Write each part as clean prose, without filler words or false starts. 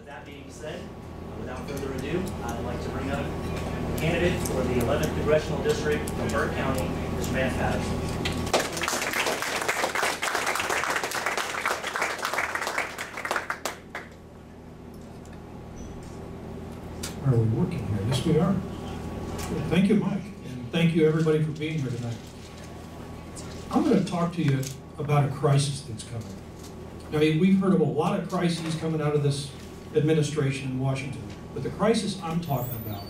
that being said, without further ado, I'd like to bring up the candidate for the 11th Congressional District of Burke County, Mr. Vance Patterson. Are we working here? Yes, we are. Thank you, Mike, and thank you, everybody, for being here tonight. I'm going to talk to you about a crisis that's coming. I mean, we've heard of a lot of crises coming out of this administration in Washington, but the crisis I'm talking about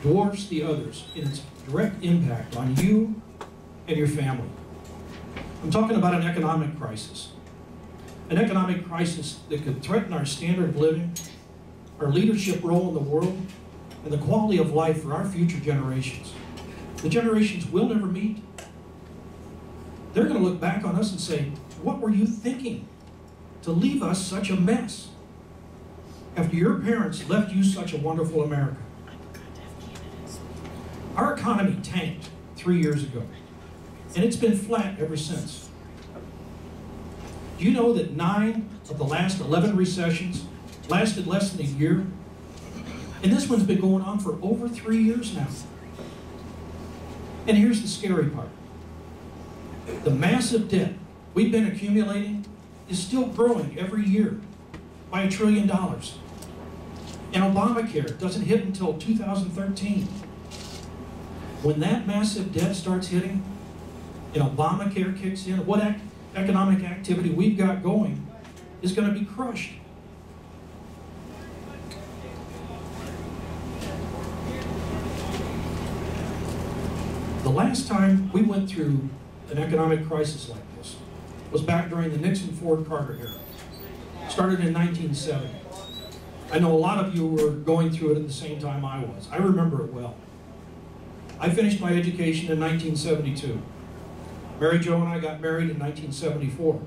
dwarfs the others in its direct impact on you and your family. I'm talking about an economic crisis. An economic crisis that could threaten our standard of living, our leadership role in the world, and the quality of life for our future generations. The generations we'll never meet. They're going to look back on us and say, what were you thinking to leave us such a mess after your parents left you such a wonderful America? Our economy tanked 3 years ago, and it's been flat ever since. Do you know that 9 of the last 11 recessions lasted less than a year? And this one's been going on for over 3 years now. And here's the scary part. The massive debt we've been accumulating is still growing every year by $1 trillion. And Obamacare doesn't hit until 2013. When that massive debt starts hitting and Obamacare kicks in, what economic activity we've got going is going to be crushed. The last time we went through an economic crisis like this was back during the Nixon-Ford-Carter era. It started in 1970. I know a lot of you were going through it at the same time I was. I remember it well. I finished my education in 1972. Mary Jo and I got married in 1974.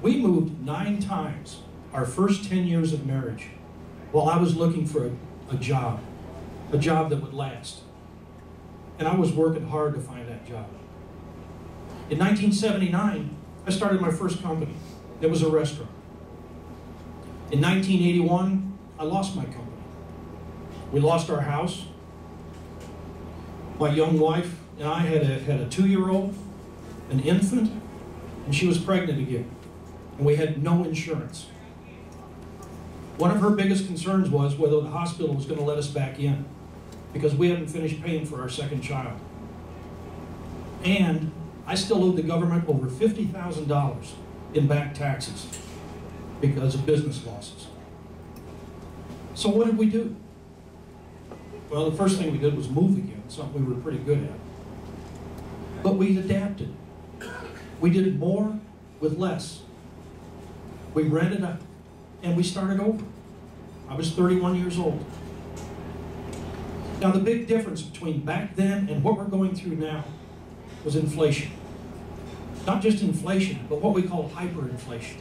We moved 9 times our first 10 years of marriage while I was looking for a job that would last. And I was working hard to find that job. In 1979, I started my first company. It was a restaurant. In 1981, I lost my company. We lost our house. My young wife and I had a 2-year-old, an infant, and she was pregnant again. And we had no insurance. One of her biggest concerns was whether the hospital was going to let us back in, because we hadn't finished paying for our second child. And I still owed the government over $50,000 in back taxes because of business losses. So what did we do? Well, the first thing we did was move again, something we were pretty good at. But we adapted. We did more with less. We rented up and we started over. I was 31 years old. Now, the big difference between back then and what we're going through now was inflation. Not just inflation, but what we call hyperinflation.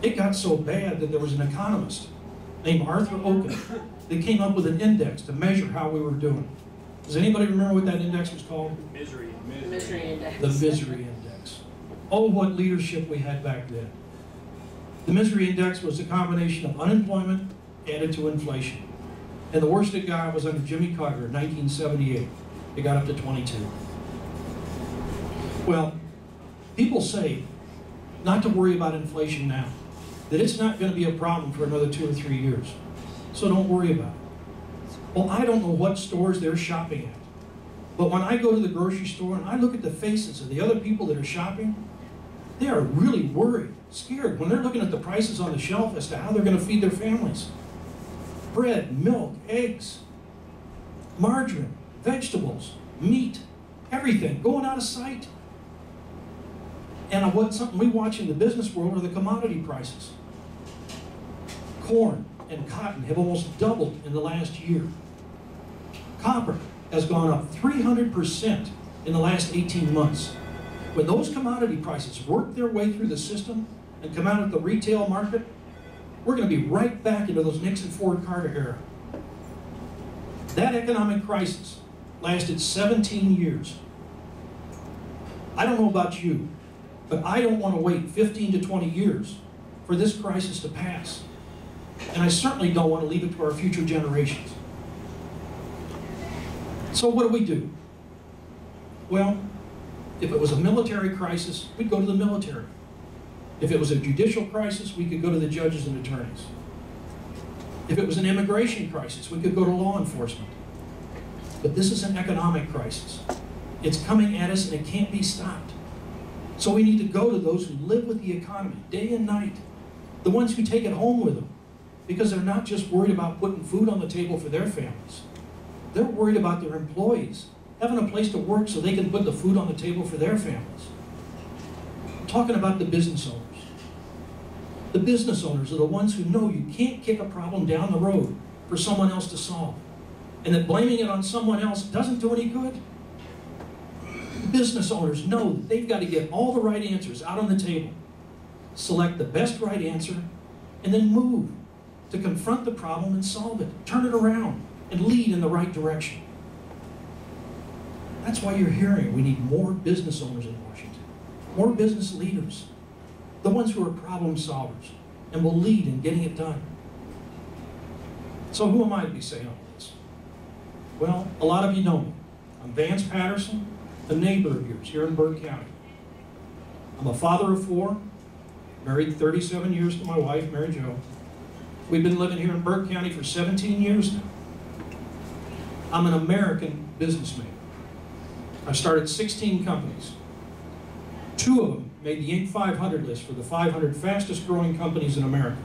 It got so bad that there was an economist named Arthur Oaken that came up with an index to measure how we were doing. Does anybody remember what that index was called? Misery. Misery index. The misery index. Oh, what leadership we had back then. The misery index was a combination of unemployment added to inflation. And the worst it got was under Jimmy Carter in 1978. It got up to 22. Well, people say not to worry about inflation now, that it's not going to be a problem for another 2 or 3 years. So don't worry about it. Well, I don't know what stores they're shopping at, but when I go to the grocery store and I look at the faces of the other people that are shopping, they are really worried, scared when they're looking at the prices on the shelf as to how they're going to feed their families. Bread, milk, eggs, margarine, vegetables, meat, everything going out of sight. And what's something we watch in the business world are the commodity prices. Corn and cotton have almost doubled in the last year. Copper has gone up 300% in the last 18 months. When those commodity prices work their way through the system and come out at the retail market, we're going to be right back into those Nixon-Ford-Carter era. That economic crisis lasted 17 years. I don't know about you, but I don't want to wait 15 to 20 years for this crisis to pass. And I certainly don't want to leave it to our future generations. So what do? Well, if it was a military crisis, we'd go to the military. If it was a judicial crisis, we could go to the judges and attorneys. If it was an immigration crisis, we could go to law enforcement. But this is an economic crisis. It's coming at us and it can't be stopped. So we need to go to those who live with the economy day and night, the ones who take it home with them, because they're not just worried about putting food on the table for their families. They're worried about their employees having a place to work so they can put the food on the table for their families. I'm talking about the business owners. The business owners are the ones who know you can't kick a problem down the road for someone else to solve, and that blaming it on someone else doesn't do any good. The business owners know that they've got to get all the right answers out on the table, select the best right answer, and then move to confront the problem and solve it, turn it around, and lead in the right direction. That's why you're hearing we need more business owners in Washington, more business leaders, the ones who are problem solvers and will lead in getting it done. So who am I to be saying all this? Well, a lot of you know me. I'm Vance Patterson, a neighbor of yours here in Burke County. I'm a father of 4, married 37 years to my wife, Mary Jo. We've been living here in Burke County for 17 years now. I'm an American businessman. I've started 16 companies. 2 of them made the Inc. 500 list for the 500 fastest growing companies in America.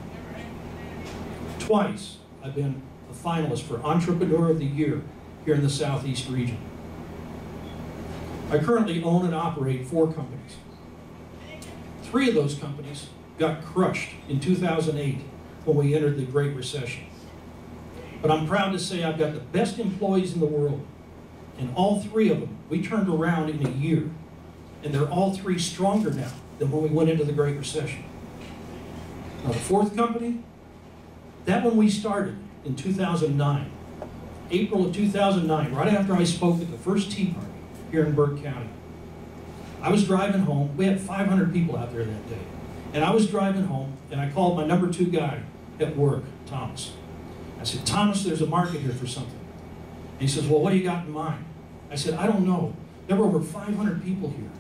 Twice, I've been a finalist for Entrepreneur of the Year here in the Southeast region. I currently own and operate 4 companies. 3 of those companies got crushed in 2008 when we entered the Great Recession. But I'm proud to say I've got the best employees in the world. And all 3 of them, we turned around in a year. And they're all 3 stronger now than when we went into the Great Recession. Now the 4th company, that one we started in 2009. April of 2009, right after I spoke at the first Tea Party here in Burke County. I was driving home. We had 500 people out there that day. And I was driving home, and I called my number 2 guy at work, Thomas. I said, Thomas, there's a market here for something. And he says, well, what do you got in mind? I said, I don't know. There were over 500 people here.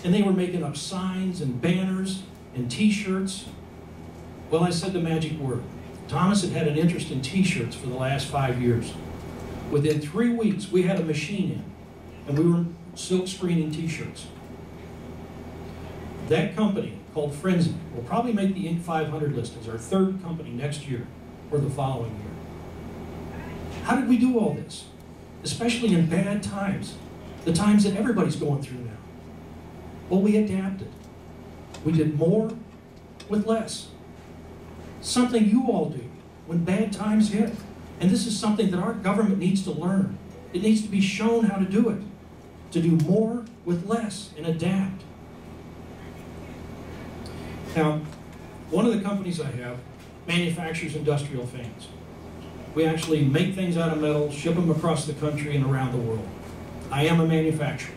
And they were making up signs and banners and T-shirts. Well, I said the magic word. Thomas had had an interest in T-shirts for the last 5 years. Within 3 weeks, we had a machine in, and we were silk screening T-shirts. That company, called Frenzy, will probably make the Inc. 500 list as our 3rd company next year or the following year. How did we do all this? Especially in bad times, the times that everybody's going through now. Well, we adapted. We did more with less. Something you all do when bad times hit. And this is something that our government needs to learn. It needs to be shown how to do it. To do more with less and adapt. Now, one of the companies I have manufactures industrial fans. We actually make things out of metal, ship them across the country and around the world. I am a manufacturer.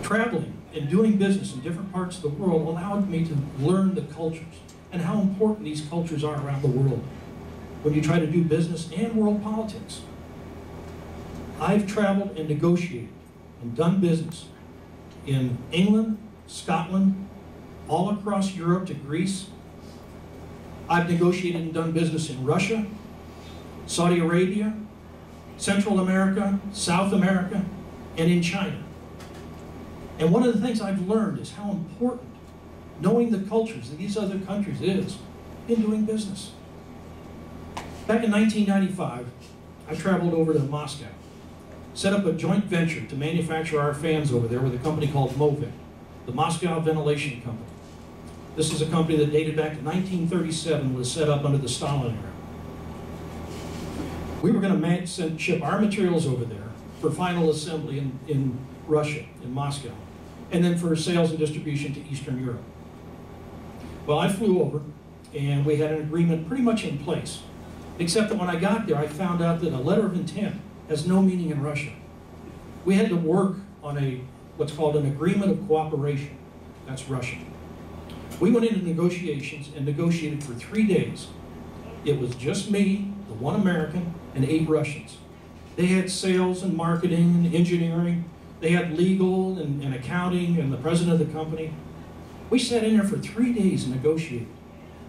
Traveling and doing business in different parts of the world allowed me to learn the cultures and how important these cultures are around the world when you try to do business and world politics. I've traveled and negotiated and done business in England, Scotland, all across Europe to Greece. I've negotiated and done business in Russia, Saudi Arabia, Central America, South America, and in China. And one of the things I've learned is how important knowing the cultures of these other countries is in doing business. Back in 1995, I traveled over to Moscow, set up a joint venture to manufacture our fans over there with a company called Movec, the Moscow Ventilation Company. This is a company that dated back to 1937, was set up under the Stalin era. We were going to ship our materials over there for final assembly in Russia, in Moscow, and then for sales and distribution to Eastern Europe. Well, I flew over, and we had an agreement pretty much in place, except that when I got there, I found out that a letter of intent has no meaning in Russia. We had to work on what's called an agreement of cooperation. That's Russian. We went into negotiations and negotiated for 3 days. It was just me, the one American, and 8 Russians. They had sales and marketing and engineering. They had legal and accounting and the president of the company. We sat in there for 3 days and negotiated.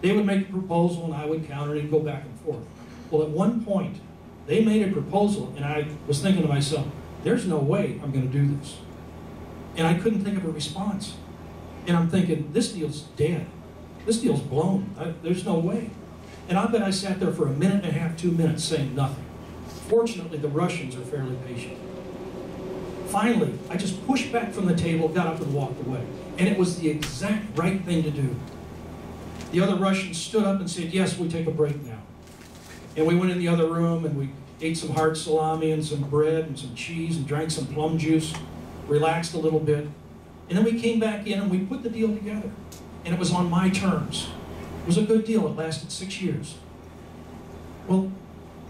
They would make a proposal and I would counter it and go back and forth. Well, at one point, they made a proposal and I was thinking to myself, there's no way I'm going to do this. And I couldn't think of a response. And I'm thinking, this deal's dead. This deal's blown. There's no way. And I bet I sat there for a minute and a half, 2 minutes saying nothing. Fortunately, the Russians are fairly patient. Finally, I just pushed back from the table, got up and walked away. And it was the exact right thing to do. The other Russians stood up and said, yes, we take a break now. And we went in the other room and we ate some hard salami and some bread and some cheese and drank some plum juice, relaxed a little bit. And then we came back in and we put the deal together. And it was on my terms. It was a good deal. It lasted 6 years. Well,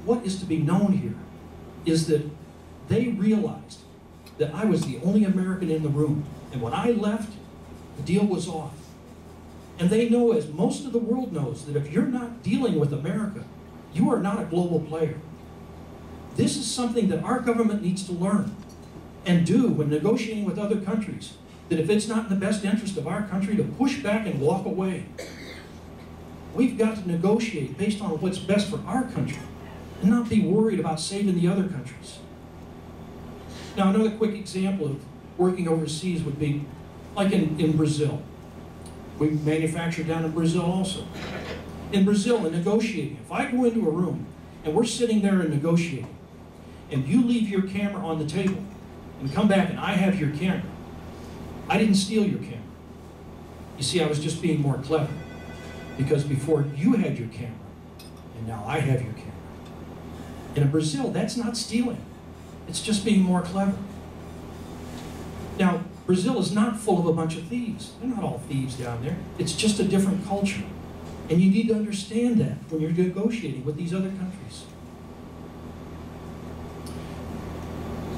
what is to be known here is that they realized that I was the only American in the room. And when I left, the deal was off. And they know, as most of the world knows, that if you're not dealing with America, you are not a global player. This is something that our government needs to learn and do when negotiating with other countries. That if it's not in the best interest of our country, to push back and walk away. We've got to negotiate based on what's best for our country and not be worried about saving the other countries. Now, another quick example of working overseas would be like in Brazil. We manufacture down in Brazil also. In Brazil, in negotiating, if I go into a room and we're sitting there and negotiating, and you leave your camera on the table and come back and I have your camera, I didn't steal your camera. You see, I was just being more clever. Because before you had your camera, and now I have your camera. And in Brazil, that's not stealing. It's just being more clever. Now, Brazil is not full of a bunch of thieves. They're not all thieves down there. It's just a different culture. And you need to understand that when you're negotiating with these other countries.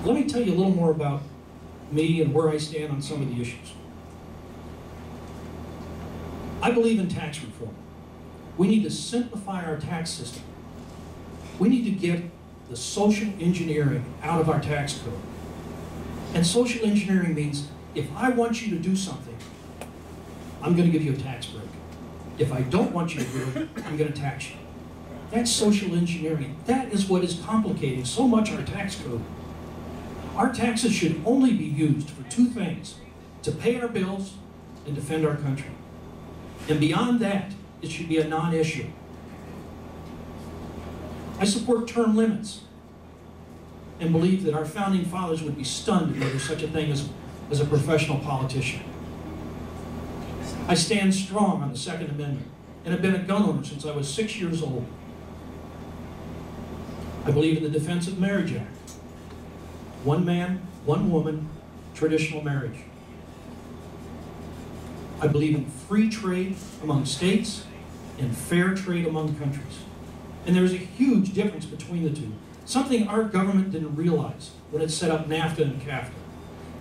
Let me tell you a little more about me and where I stand on some of the issues. I believe in tax reform. We need to simplify our tax system. We need to get the social engineering out of our tax code. And social engineering means, if I want you to do something, I'm going to give you a tax break. If I don't want you to do it, I'm going to tax you. That's social engineering. That is what is complicating so much our tax code. Our taxes should only be used for 2 things: to pay our bills and defend our country. And beyond that, it should be a non-issue. I support term limits and believe that our founding fathers would be stunned if there was such a thing as a professional politician. I stand strong on the Second Amendment and have been a gun owner since I was 6 years old. I believe in the Defense of Marriage Act. 1 man, 1 woman, traditional marriage. I believe in free trade among states and fair trade among countries. And there's a huge difference between the two. Something our government didn't realize when it set up NAFTA and CAFTA.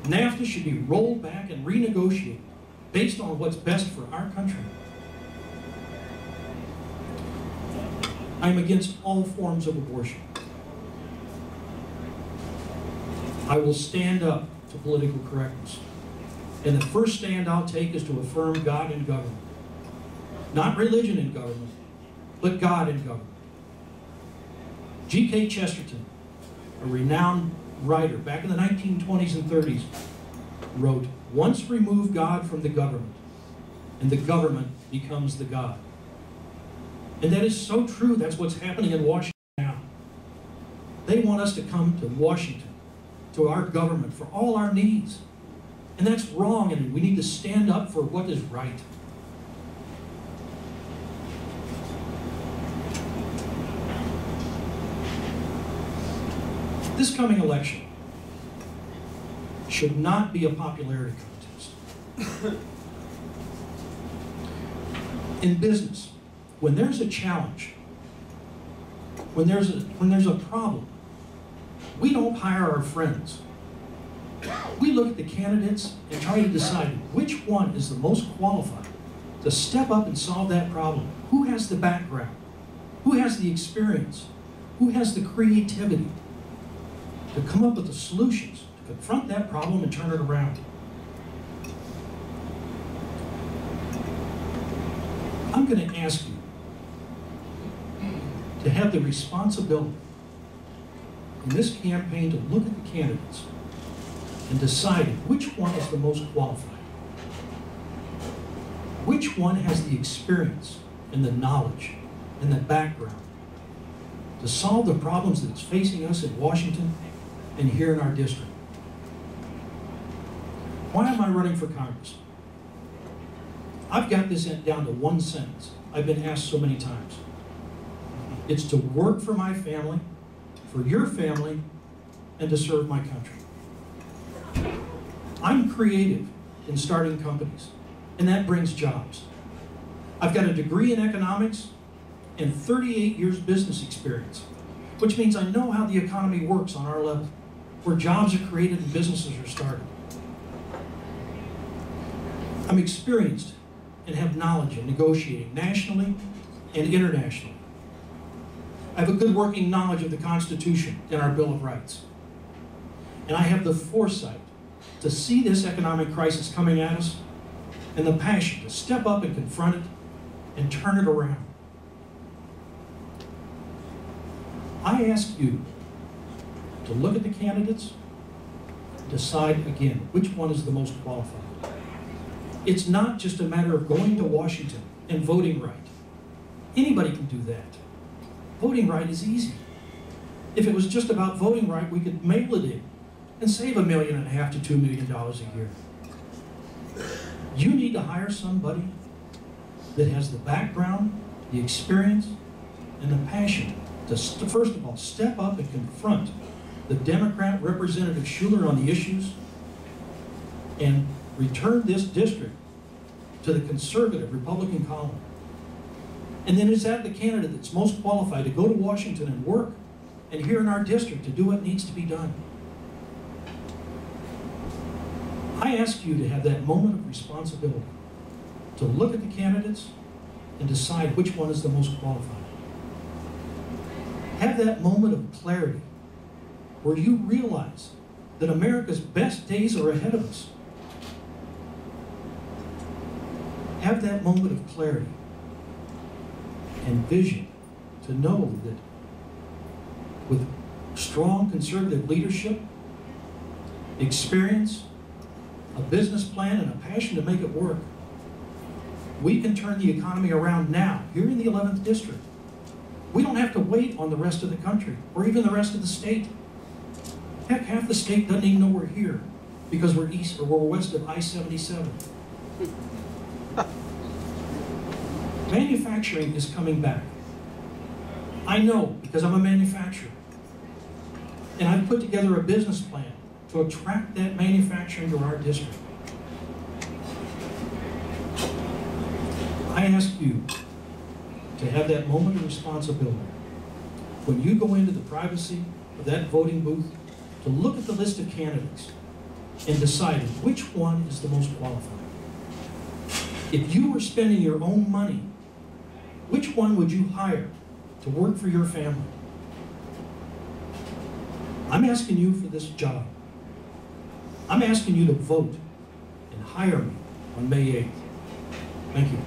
NAFTA should be rolled back and renegotiated based on what's best for our country. I'm against all forms of abortion. I will stand up to political correctness. And the first stand I'll take is to affirm God in government. Not religion in government, but God in government. G.K. Chesterton, a renowned writer back in the 1920s and 30s, wrote, "Once remove God from the government, and the government becomes the God." And that is so true. That's what's happening in Washington now. They want us to come to Washington, to our government, for all our needs. And that's wrong, and we need to stand up for what is right. This coming election should not be a popularity contest. In business, when there's a challenge, when there's a problem, we don't hire our friends. We look at the candidates and try to decide which one is the most qualified to step up and solve that problem? Who has the background? Who has the experience? Who has the creativity to come up with the solutions to confront that problem and turn it around? I'm going to ask you to have the responsibility in this campaign to look at the candidates and decide which one is the most qualified. Which one has the experience and the knowledge and the background to solve the problems that's facing us in Washington and here in our district? Why am I running for Congress? I've got this down to one sentence. I've been asked so many times. It's to work for my family, for your family, and to serve my country. I'm creative in starting companies, and that brings jobs. I've got a degree in economics and 38 years business experience, which means I know how the economy works on our level, where jobs are created and businesses are started. I'm experienced and have knowledge in negotiating nationally and internationally. I have a good working knowledge of the Constitution and our Bill of Rights. And I have the foresight to see this economic crisis coming at us and the passion to step up and confront it and turn it around. I ask you to look at the candidates and decide again which one is the most qualified. It's not just a matter of going to Washington and voting right. Anybody can do that. Voting right is easy. If it was just about voting right, we could mail it in and save $1.5 million to $2 million a year. You need to hire somebody that has the background, the experience, and the passion to, first of all, step up and confront the Democrat Representative Schuler on the issues and return this district to the conservative Republican column. And then is that the candidate that's most qualified to go to Washington and work and here in our district to do what needs to be done? I ask you to have that moment of responsibility to look at the candidates and decide which one is the most qualified. Have that moment of clarity where you realize that America's best days are ahead of us. Have that moment of clarity and vision to know that with strong conservative leadership, experience, a business plan, and a passion to make it work, we can turn the economy around now, here in the 11th District. We don't have to wait on the rest of the country, or even the rest of the state. Heck, half the state doesn't even know we're here, because we're east or we're west of I-77. Manufacturing is coming back. I know, because I'm a manufacturer. And I've put together a business plan to attract that manufacturing to our district. I ask you to have that moment of responsibility when you go into the privacy of that voting booth to look at the list of candidates and decide which one is the most qualified. If you were spending your own money, which one would you hire to work for your family? I'm asking you for this job. I'm asking you to vote and hire me on May 8th. Thank you.